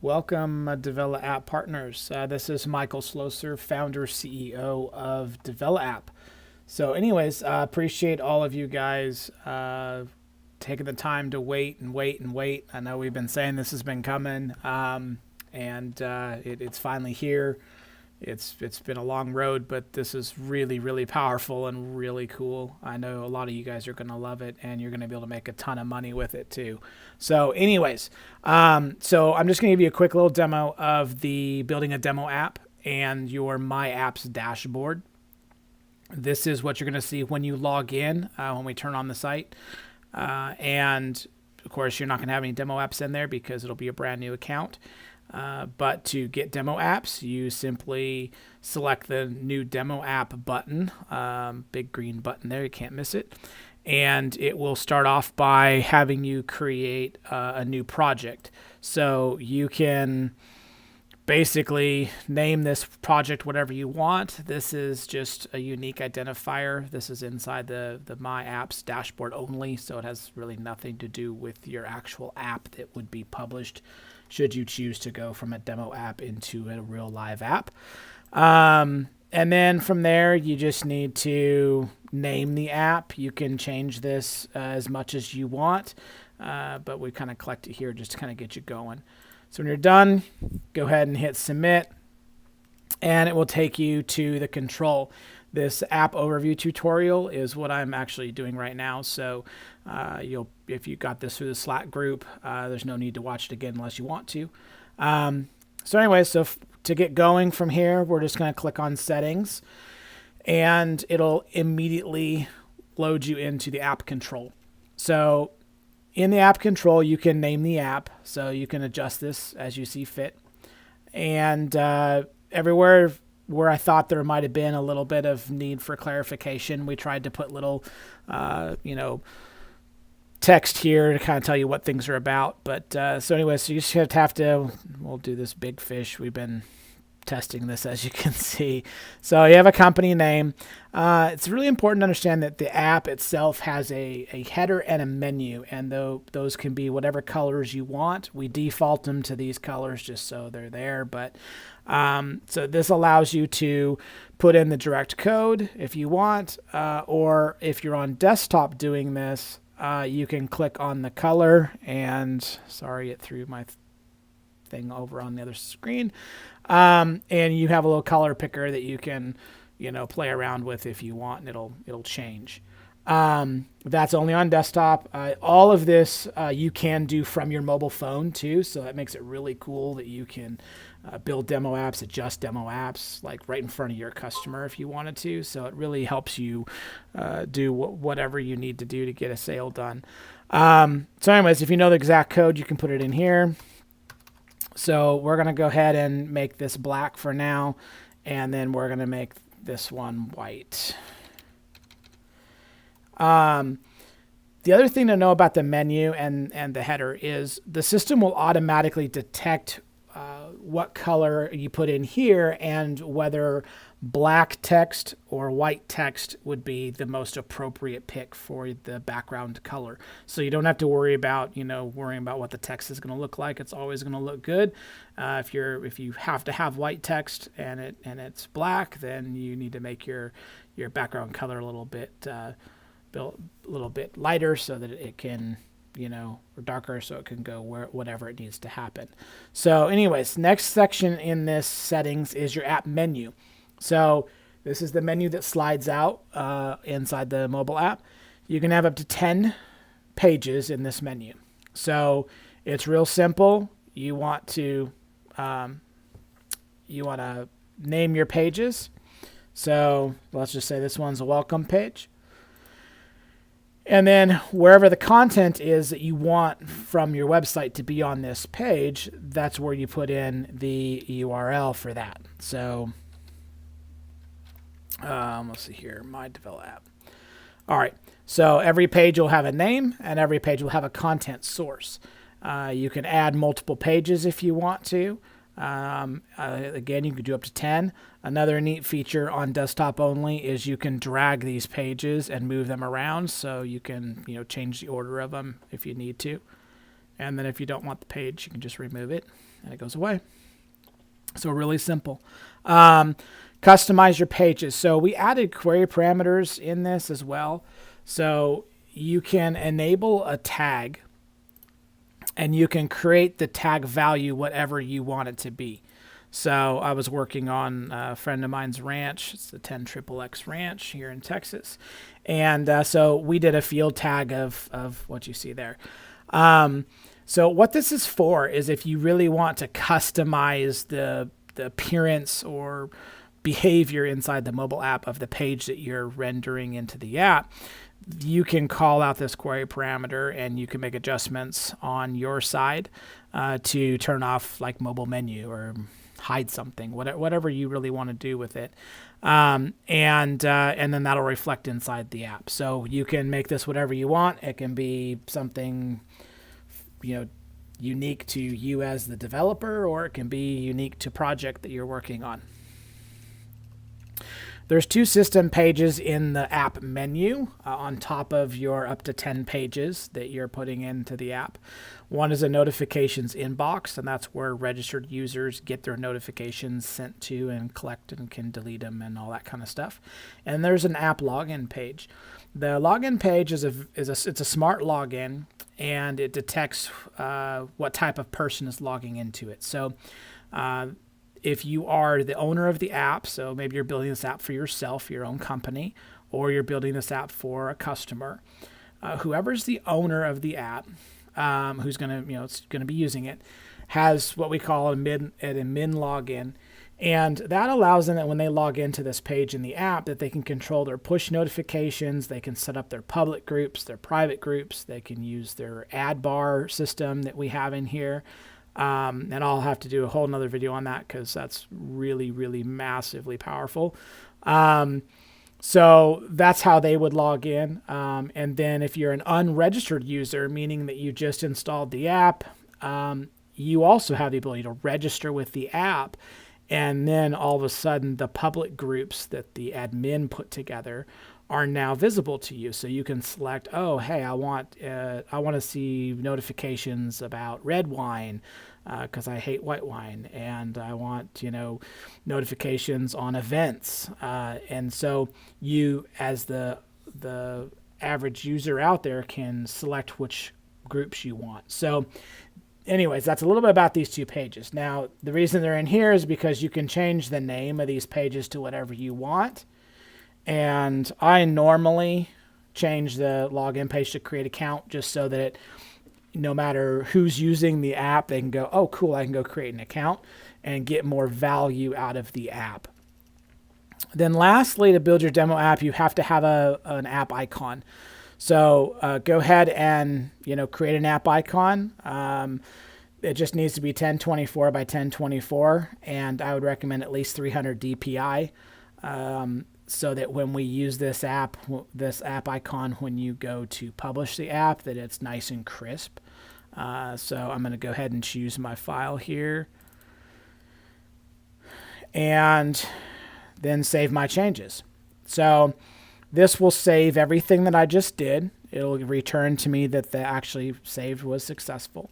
Welcome, Develapp partners. This is Michael Sloser, founder, CEO of Develapp. So, anyways, appreciate all of you guys taking the time to wait and wait and wait. I know we've been saying this has been coming, and it's finally here. It's been a long road, but this is really, really powerful and really cool. I know a lot of you guys are going to love it, and you're going to be able to make a ton of money with it too. So anyways, so I'm just going to give you a quick little demo of the building a demo app and your My Apps dashboard. This is what you're going to see when you log in, when we turn on the site. And of course, you're not going to have any demo apps in there because it'll be a brand new account. But to get demo apps, you simply select the new demo app button, big green button there, you can't miss it. And it will start off by having you create a new project. So you can basically name this project whatever you want. This is just a unique identifier. This is inside the My Apps dashboard only, so it has really nothing to do with your actual app that would be published should you choose to go from a demo app into a real live app. And then from there, you just need to name the app. You can change this as much as you want, but we kind of collect it here just to kind of get you going. So when you're done, go ahead and hit submit, and it will take you to the control. This app overview tutorial is what I'm actually doing right now. So if you got this through the Slack group, there's no need to watch it again unless you want to. So anyway, to get going from here, we're just going to click on settings, and it'll immediately load you into the app control. So in the app control, you can name the app, so you can adjust this as you see fit. And everywhere where I thought there might have been a little bit of need for clarification, we tried to put little, text here to kind of tell you what things are about. But so anyway, so you just have to, we'll do this big fish. We've been testing this, as you can see. So you have a company name. It's really important to understand that the app itself has a header and a menu, and those can be whatever colors you want. We default them to these colors just so they're there, but so this allows you to put in the direct code if you want, or if you're on desktop doing this, you can click on the color, and sorry, it threw my thing over on the other screen. And you have a little color picker that you can, play around with if you want, and it'll change. That's only on desktop. All of this you can do from your mobile phone too, so that makes it really cool that you can build demo apps, adjust demo apps, like right in front of your customer if you wanted to. So it really helps you do whatever you need to do to get a sale done. So anyways, if you know the exact code, you can put it in here. So we're going to go ahead and make this black for now, and then we're going to make this one white. The other thing to know about the menu and the header is the system will automatically detect what color you put in here and whether black text or white text would be the most appropriate pick for the background color. So you don't have to worry about, worrying about what the text is going to look like. It's always going to look good. If you have to have white text and it's black, then you need to make your background color a little bit lighter so that it can, or darker so it can go whatever it needs to happen. So anyways, next section in this settings is your app menu. So this is the menu that slides out inside the mobile app. You can have up to 10 pages in this menu. So it's real simple. You want to name your pages. So let's just say this one's a welcome page. And then wherever the content is that you want from your website to be on this page, that's where you put in the URL for that. So let's see here, my Develapp. All right, so every page will have a name, and every page will have a content source. You can add multiple pages if you want to. Again, you can do up to 10. Another neat feature on desktop only is you can drag these pages and move them around, so you can change the order of them if you need to. And then if you don't want the page, you can just remove it and it goes away. So really simple. Customize your pages. So we added query parameters in this as well. So you can enable a tag and you can create the tag value whatever you want it to be. So I was working on a friend of mine's ranch. It's the 10XXX ranch here in Texas. And so we did a field tag of what you see there. So what this is for is if you really want to customize the appearance or behavior inside the mobile app of the page that you're rendering into the app, you can call out this query parameter and you can make adjustments on your side to turn off like mobile menu or hide something, whatever you really want to do with it. And then that'll reflect inside the app. So you can make this whatever you want. It can be something, unique to you as the developer, or it can be unique to project that you're working on. There's 2 system pages in the app menu on top of your up to 10 pages that you're putting into the app. One is a notifications inbox, and that's where registered users get their notifications sent to and collect and can delete them and all that kind of stuff. And there's an app login page. The login page it's a smart login, and it detects what type of person is logging into it. So if you are the owner of the app, so maybe you're building this app for yourself, your own company, or you're building this app for a customer, whoever's the owner of the app, who's going to be using it, has what we call a min login. And that allows them that when they log into this page in the app, that they can control their push notifications, they can set up their public groups, their private groups, they can use their ad bar system that we have in here. And I'll have to do a whole nother video on that because that's really, really massively powerful. So that's how they would log in. And then if you're an unregistered user, meaning that you just installed the app, you also have the ability to register with the app. And then all of a sudden, the public groups that the admin put together are now visible to you. So you can select, oh, hey, I want to see notifications about red wine because I hate white wine, and I want notifications on events. And so you, as the average user out there, can select which groups you want. So anyways, that's a little bit about these 2 pages. Now, the reason they're in here is because you can change the name of these pages to whatever you want. And I normally change the login page to create account just so that no matter who's using the app, they can go, oh, cool, I can go create an account and get more value out of the app. Then lastly, to build your demo app, you have to have an app icon. So go ahead and create an app icon. It just needs to be 1024 by 1024, and I would recommend at least 300 DPI, so that when we use this app icon, when you go to publish the app, that it's nice and crisp. So I'm going to go ahead and choose my file here, and then save my changes. So this will save everything that I just did. It'll return to me that the actually saved was successful.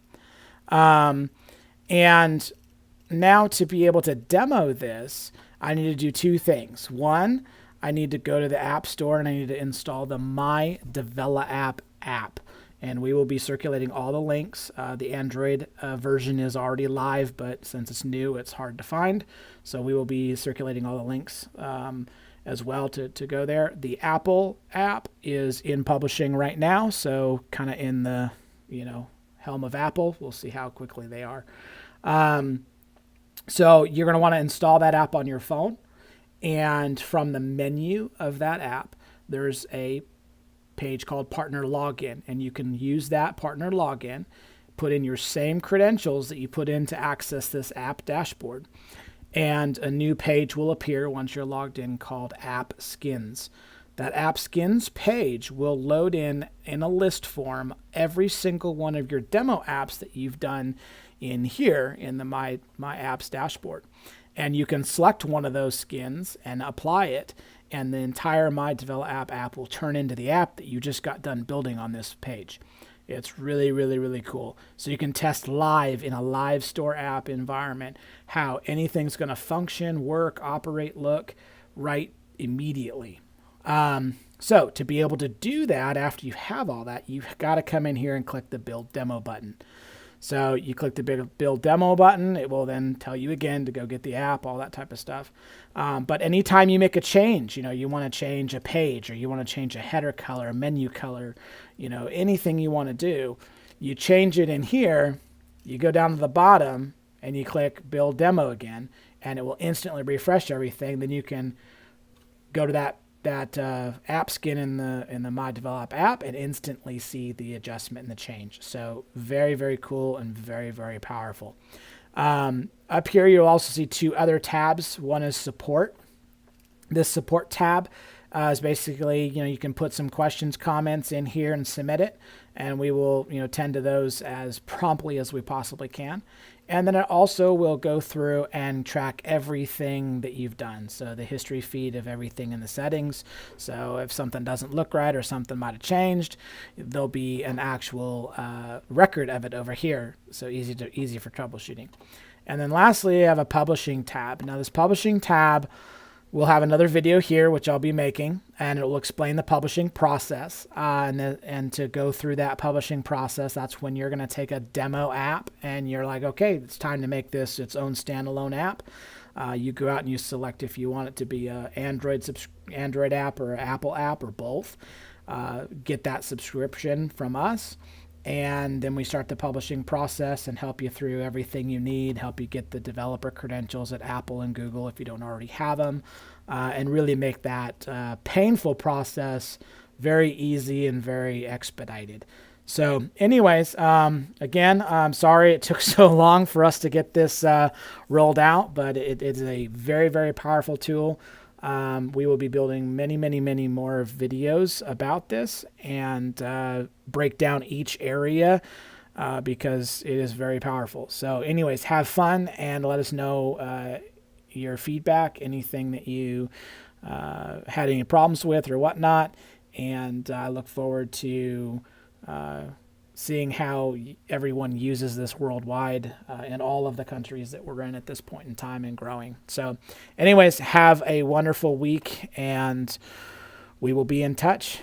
And now to be able to demo this, I need to do 2 things. One, I need to go to the App Store and I need to install the My Develapp app. And we will be circulating all the links. The Android version is already live, but since it's new, it's hard to find. So we will be circulating all the links as well to go there. The Apple app is in publishing right now, so kind of in the helm of Apple. We'll see how quickly they are. So you're going to want to install that app on your phone, and from the menu of that app, there's a page called Partner Login, and you can use that Partner Login, put in your same credentials that you put in to access this app dashboard, and a new page will appear once you're logged in called App Skins. That App Skins page will load in a list form every single one of your demo apps that you've done in here in the My Apps dashboard. And you can select one of those skins and apply it, and the entire My Develapp app will turn into the app that you just got done building on this page. It's really, really, really cool. So you can test live in a live store app environment how anything's going to function, work, operate, look right immediately. So to be able to do that after you have all that, you've got to come in here and click the Build Demo button. So you click the Build Demo button. It will then tell you again to go get the app, all that type of stuff. But anytime you make a change, you want to change a page, or you want to change a header color, a menu color, anything you want to do, you change it in here, you go down to the bottom and you click Build Demo again, and it will instantly refresh everything. Then you can go to that app skin in the My Develapp app and instantly see the adjustment and the change. So very, very cool and very, very powerful. Up here, you'll also see two other tabs. One is support. This support tab is basically, you can put some questions, comments in here and submit it, and we will, tend to those as promptly as we possibly can. And then it also will go through and track everything that you've done. So the history feed of everything in the settings. So if something doesn't look right or something might have changed, there'll be an actual record of it over here. So easy for troubleshooting. And then lastly, I have a publishing tab. Now this publishing tab, we'll have another video here, which I'll be making, and it will explain the publishing process. And to go through that publishing process, that's when you're going to take a demo app and you're like, okay, it's time to make this its own standalone app. You go out and you select if you want it to be an Android app or an Apple app or both. Get that subscription from us. And then we start the publishing process and help you through everything you need, help you get the developer credentials at Apple and Google if you don't already have them, and really make that painful process very easy and very expedited. So anyways, again, I'm sorry it took so long for us to get this rolled out, but it is a very, very powerful tool. We will be building many, many, many more videos about this and break down each area because it is very powerful. So anyways, have fun and let us know your feedback, anything that you had any problems with or whatnot. And I look forward to seeing how everyone uses this worldwide in all of the countries that we're in at this point in time and growing. So anyways, have a wonderful week and we will be in touch.